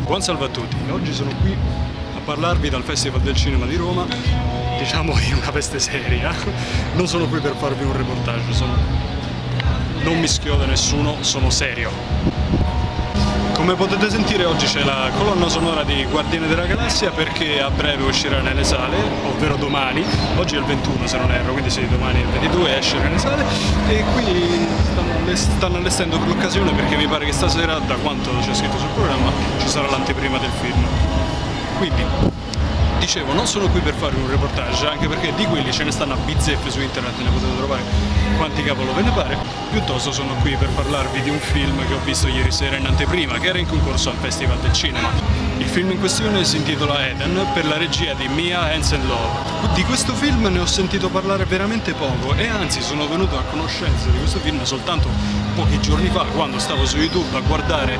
Buon salve a tutti, oggi sono qui a parlarvi dal Festival del Cinema di Roma, diciamo in una veste seria. Non sono qui per farvi un reportage, non mi schiodo nessuno, sono serio. Come potete sentire oggi c'è la colonna sonora di Guardiani della Galassia perché a breve uscirà nelle sale, ovvero domani, oggi è il 21 se non erro, quindi sì, domani è il 22 esce nelle sale e qui stanno allestendo per l'occasione perché mi pare che stasera, da quanto c'è scritto sul programma, ci sarà l'anteprima del film. Quindi, dicevo, non sono qui per fare un reportage, anche perché di quelli ce ne stanno a bizzeffe su internet, ne potete trovare quanti cavolo ve ne pare, piuttosto sono qui per parlarvi di un film che ho visto ieri sera in anteprima, che era in concorso al Festival del Cinema. Il film in questione si intitola Eden, per la regia di Mia Hansen-Løve. Di questo film ne ho sentito parlare veramente poco e anzi sono venuto a conoscenza di questo film soltanto pochi giorni fa, quando stavo su YouTube a guardare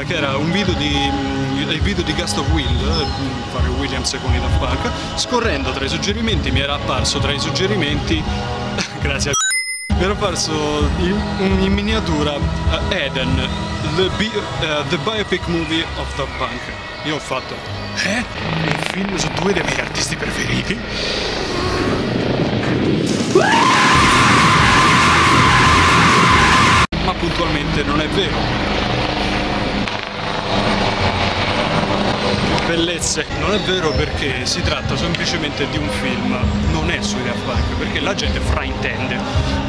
che era un video il video di Gust of Wind, Pharrell Williams con i Daft Punk. Scorrendo tra i suggerimenti mi era apparso grazie a mi era apparso in miniatura Eden, the biopic movie of Daft Punk. Io ho fatto un film su due dei miei artisti preferiti? Ma puntualmente non è vero. Bellezze, non è vero, perché si tratta semplicemente di un film, non è sui Daft Punk, perché la gente fraintende.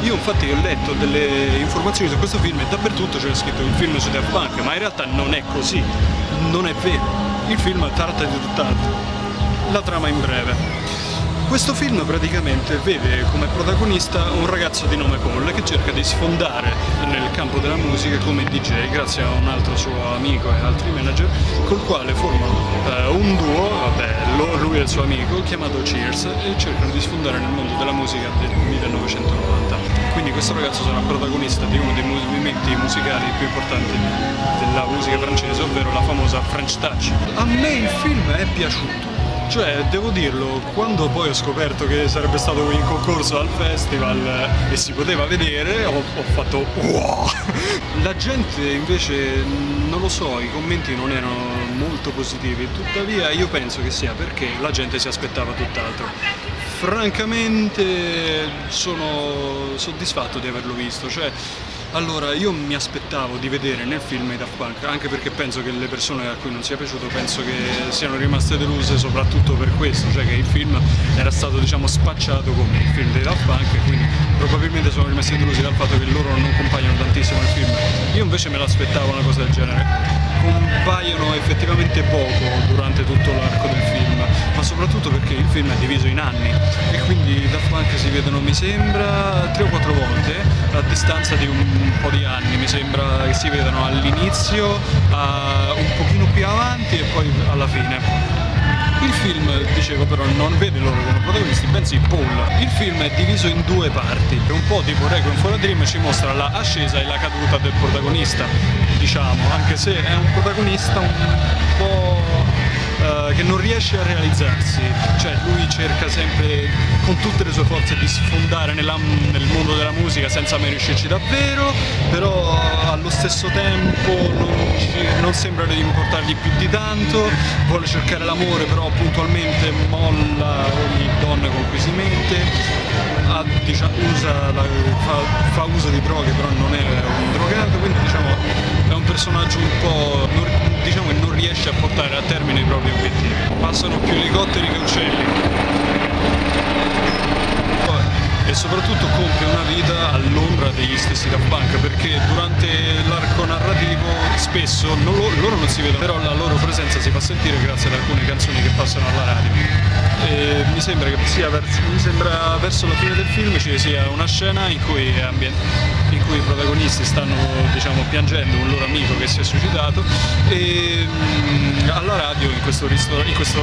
Io infatti ho letto delle informazioni su questo film e dappertutto c'era scritto il film sui Daft Punk, ma in realtà non è così, non è vero. Il film tratta di tutt'altro. La trama in breve. Questo film praticamente vede come protagonista un ragazzo di nome Paul che cerca di sfondare nel campo della musica come DJ grazie a un altro suo amico e altri manager, col quale formano un duo, lui e il suo amico, chiamato Cheers, e cercano di sfondare nel mondo della musica del 1990. Quindi questo ragazzo sarà protagonista di uno dei movimenti musicali più importanti della musica francese, ovvero la famosa French Touch. A me il film è piaciuto. Cioè, devo dirlo, quando poi ho scoperto che sarebbe stato in concorso al festival e si poteva vedere, ho fatto wow! La gente invece, non lo so, i commenti non erano molto positivi, tuttavia io penso che sia perché la gente si aspettava tutt'altro. Francamente sono soddisfatto di averlo visto, cioè, allora, io mi aspettavo di vedere nel film i Daft Punk, anche perché penso che le persone a cui non sia piaciuto penso che siano rimaste deluse soprattutto per questo, cioè che il film era stato, diciamo, spacciato come il film dei Daft Punk e quindi probabilmente sono rimasti delusi dal fatto che loro non compaiono tantissimo nel film. Io invece me l'aspettavo una cosa del genere. Compaiono effettivamente poco durante tutto l'arco del film, ma soprattutto perché il film è diviso in anni e quindi i Daft Punk si vedono, mi sembra, 3 o 4 volte a distanza di un po' di anni. Mi sembra che si vedano all'inizio, un pochino più avanti e poi alla fine. Il film, dicevo, però non vede loro come protagonisti, bensì Paul. Il film è diviso in 2 parti, un po' tipo Requiem for a Dream ci mostra la ascesa e la caduta del protagonista, diciamo, anche se è un protagonista un po' che non riesce a realizzarsi, cioè lui cerca sempre con tutte le sue forze di sfondare nel mondo della musica senza mai riuscirci davvero, però allo stesso tempo non sembra di importargli più di tanto, vuole cercare l'amore però puntualmente molla ogni donna con cui si mette, fa uso di droghe però non è un drogato, quindi diciamo è un personaggio un po' diciamo che non riesce a portare a termine i propri obiettivi. Passano più elicotteri che uccelli. E soprattutto compie una vita all'ombra degli stessi Daft Punk, perché durante l'arco narrativo spesso loro non si vedono, però la loro presenza si fa sentire grazie ad alcune canzoni che passano alla radio. E mi sembra che verso la fine del film ci sia una scena in cui i protagonisti stanno, diciamo, piangendo un loro amico che si è suicidato e alla radio, in questa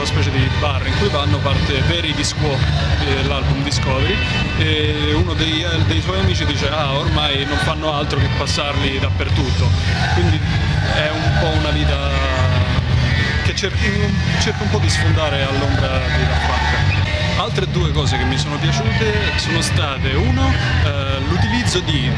specie di bar in cui vanno, parte Very Disco, l'album Discovery, e uno dei suoi amici dice ormai non fanno altro che passarli dappertutto, quindi è un po' una vita che cerca un po' di sfondare all'ombra di Daft Punk. Altre due cose che mi sono piaciute sono state, uno, l'utilizzo di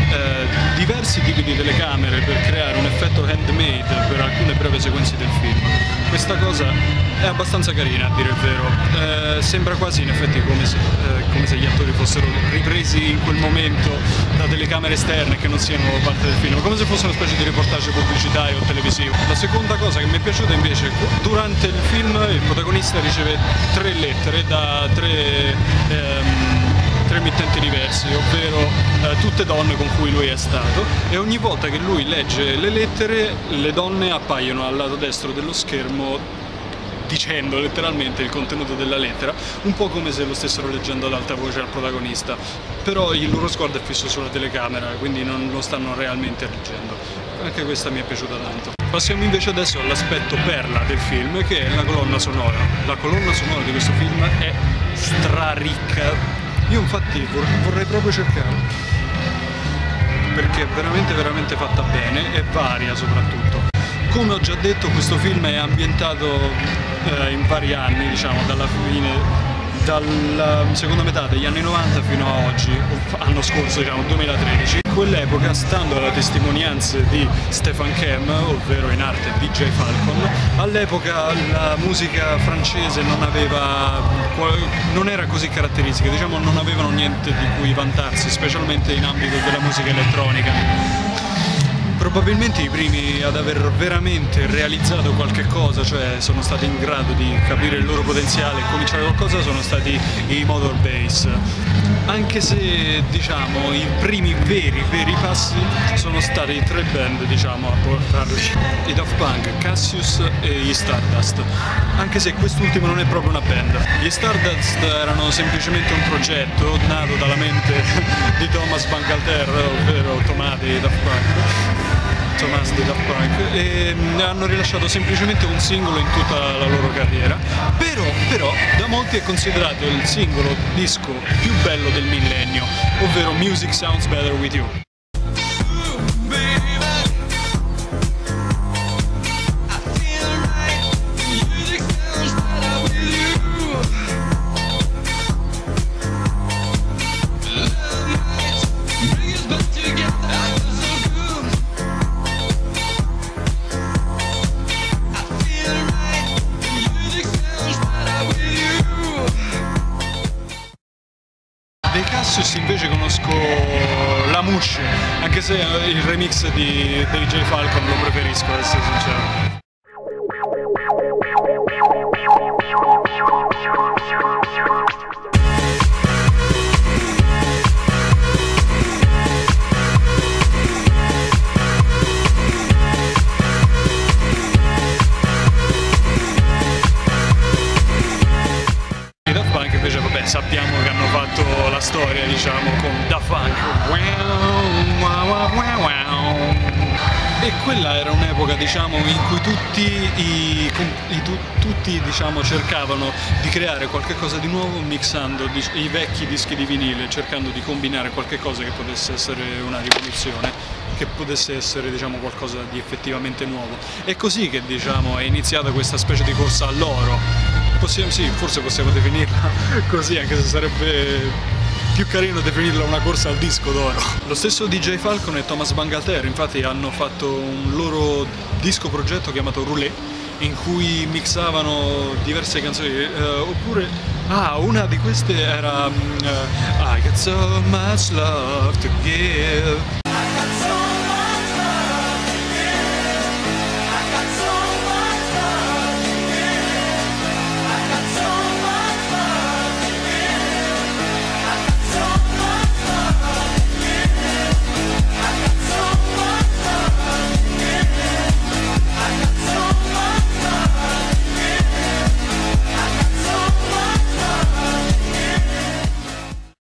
diversi tipi di telecamere per creare un effetto handmade per alcune breve sequenze del film. Questa cosa è abbastanza carina, a dire il vero. Sembra quasi in effetti come se gli attori fossero ripresi in quel momento da telecamere esterne che non siano parte del film, come se fosse una specie di reportage pubblicitario o televisivo. La seconda cosa che mi è piaciuta invece, durante il film il protagonista riceve 3 lettere da 3 emittenti diversi, ovvero tutte donne con cui lui è stato, e ogni volta che lui legge le lettere le donne appaiono al lato destro dello schermo dicendo letteralmente il contenuto della lettera, un po' come se lo stessero leggendo ad alta voce al protagonista, però il loro sguardo è fisso sulla telecamera, quindi non lo stanno realmente leggendo. Anche questa mi è piaciuta tanto. Passiamo invece adesso all'aspetto perla del film, che è la colonna sonora. La colonna sonora di questo film è straricca. Io infatti vorrei proprio cercarla, perché è veramente fatta bene e varia soprattutto. Come ho già detto, questo film è ambientato in vari anni, diciamo dalla seconda metà degli anni 90 fino a oggi, anno scorso, diciamo 2013. In quell'epoca, stando alle testimonianze di Stefan Kem, ovvero in arte DJ Falcon, all'epoca la musica francese non era così caratteristica, diciamo non avevano niente di cui vantarsi, specialmente in ambito della musica elettronica. Probabilmente i primi ad aver veramente realizzato qualche cosa, cioè sono stati in grado di capire il loro potenziale e cominciare qualcosa, sono stati i Motor Bass. Anche se, diciamo, i primi veri passi sono stati 3 band, diciamo, a portarli: i Daft Punk, Cassius e gli Stardust. Anche se quest'ultimo non è proprio una band. Gli Stardust erano semplicemente un progetto nato dalla mente di Thomas Bangalter, ovvero Thomas dei Daft Punk, e hanno rilasciato semplicemente un singolo in tutta la loro carriera, però da molti è considerato il singolo disco più bello del millennio, ovvero Music Sounds Better With You. Dei Cassius invece conosco La Mouche, anche se il remix di DJ Falcon lo preferisco, ad essere sincero. Invece vabbè, sappiamo che hanno fatto la storia, diciamo, con Da Funk, e quella era un'epoca, diciamo, in cui tutti diciamo, cercavano di creare qualche cosa di nuovo mixando i vecchi dischi di vinile, cercando di combinare qualche cosa che potesse essere una rivoluzione, che potesse essere, diciamo, qualcosa di effettivamente nuovo. È così che, diciamo, è iniziata questa specie di corsa all'oro. Sì, forse possiamo definirla così, anche se sarebbe più carino definirla una corsa al disco d'oro. Lo stesso DJ Falcon e Thomas Bangalter infatti hanno fatto un loro disco progetto chiamato Roulé, in cui mixavano diverse canzoni, oppure una di queste era I got so much love to give.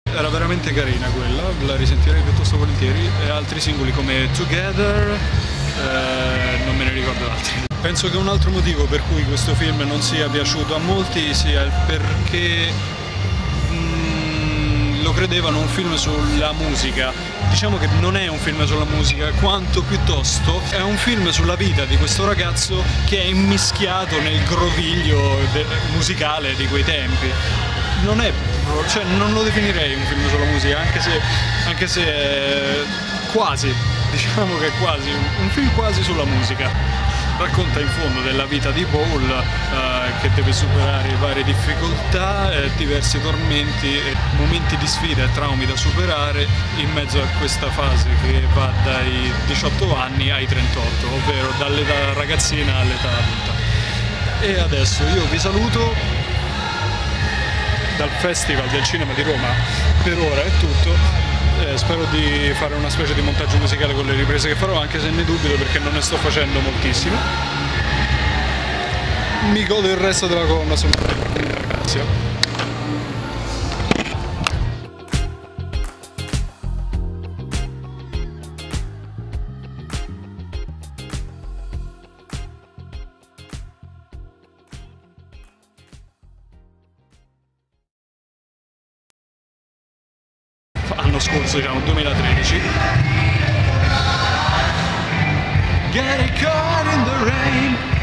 Era veramente carina quella, la risentirei piuttosto volentieri, e altri singoli come Together, non me ne ricordo altri. Penso che un altro motivo per cui questo film non sia piaciuto a molti sia il perché lo credevano un film sulla musica. Diciamo che non è un film sulla musica, quanto piuttosto è un film sulla vita di questo ragazzo che è immischiato nel groviglio musicale di quei tempi. Non è cioè non lo definirei un film sulla musica, anche se è quasi, diciamo che è quasi, un film quasi sulla musica. Racconta in fondo della vita di Paul che deve superare varie difficoltà, diversi tormenti, momenti di sfida e traumi da superare in mezzo a questa fase che va dai 18 anni ai 38, ovvero dall'età ragazzina all'età adulta. E adesso io vi saluto dal Festival del Cinema di Roma, per ora è tutto. Spero di fare una specie di montaggio musicale con le riprese che farò, anche se ne dubito perché non ne sto facendo moltissimo. Mi godo il resto della colonna sonora. Grazie. Anno scorso, diciamo 2013. Getting caught in the rain.